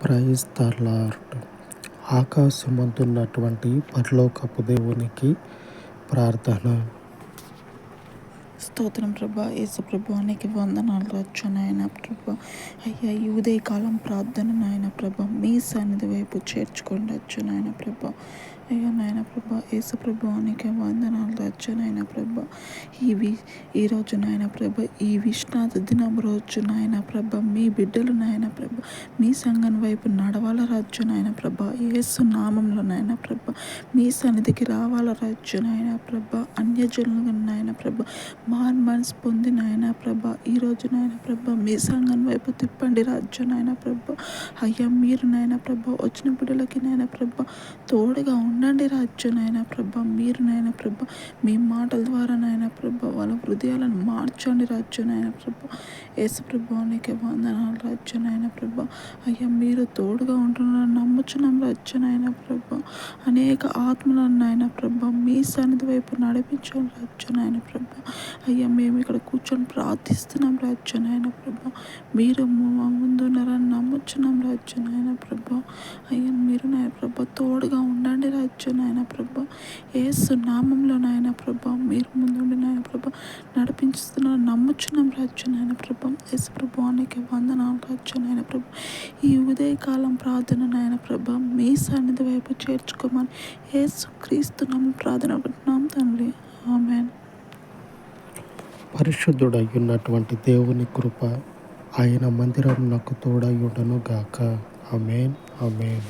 Praise the lord. ఆకాశమందున్నటువంటి పరలోకపు దేవునికి ప్రార్థన. స్తోత్రం ప్రభా. యేసు ప్రభా నీకు వందనాలు రచ్చు నాయన ప్రభా. అయ్యా ఈ ఉదయకాలం ప్రార్థన నాయన ప్రభా మీ సన్నిధి వైపు చేర్చుకొని వచ్చు నాయన ప్రభా. అయ్యా నాయన ప్రభా యేసు ప్రభా నీకు వందనాలు రచ్చు నాయన ప్రభా. ఈరోజు నాయన ప్రభా ఈ విశ్రాంతి దినం రోజు నాయన ప్రభా మీ బిడ్డలు నాయన ప్రభా మీ సంఘం వైపు నడవాల రచ్చు నాయన ప్రభా. యేసు నామంలో నాయన ప్రభా మీ సన్నిధికి రావాల రచ్చు నాయన ప్రభా. అన్యజనులుగా నాయన ప్రభా మనసు పొంది నాయన ప్రభా ఈరోజు నాయన ప్రభా మీ సంఘం వైపు తిప్పండి రాజ్యం నాయన ప్రభా. అయ్యా మీరు నాయన ప్రభా వచ్చిన బిడ్డలకి నాయన ప్రభా తోడుగా ఉండండి రాజ్యం నాయన ప్రభా. మీరు నాయన ప్రభా మీ మాటల ద్వారా నాయన ప్రభా వాళ్ళ హృదయాలను మార్చండి రాజ్యం నాయన ప్రభా. యేసు ప్రభా నీకే వందనాలు రాజ్యం నాయన ప్రభా. అయ్యా మీరు తోడుగా ఉంటున్నారని నమ్ముచున్నాం రాజ్యం నాయన ప్రభా. అనేక ఆత్మలను నాయన ప్రభా మీ సన్నిధి వైపు నడిపించాలి రాజ్యం నాయన ప్రభా. అయ్యా మేము ఇక్కడ కూర్చొని ప్రార్థిస్తున్నాం రాజ్యం నాయన ప్రభా. మీరు మా ముందు ఉన్నారని నమ్ముచున్నాం రాజ్యం నాయన ప్రభా. అయ్యా మీరు నాయన ప్రభా తోడుగా ఉండండి రాజ్యం నాయన ప్రభా. యేసు నామంలో నాయన ప్రభా మీరు ముందుండి నాయన ప్రభా నడిపించుతున్నారు నమ్ముచున్నాం రాజ్యం నాయన ప్రభా. యేసు ప్రభా నీకు వందనాలు రాజ్యం నాయన ప్రభా. ఈ ఉదయకాలం ప్రార్థన నాయన ప్రభా మీ సన్నిధి వైపు చేర్చుకోమని యేసు క్రీస్తు నామములో ప్రార్థన పెట్టున్నాం తండ్రి. ఆమేన్. పరిశుద్ధుడయ్యున్నటువంటి దేవుని కృప ఆయన మందిరం నాకు తోడయ్యుండును గాక. ఆమేన్. ఆమేన్.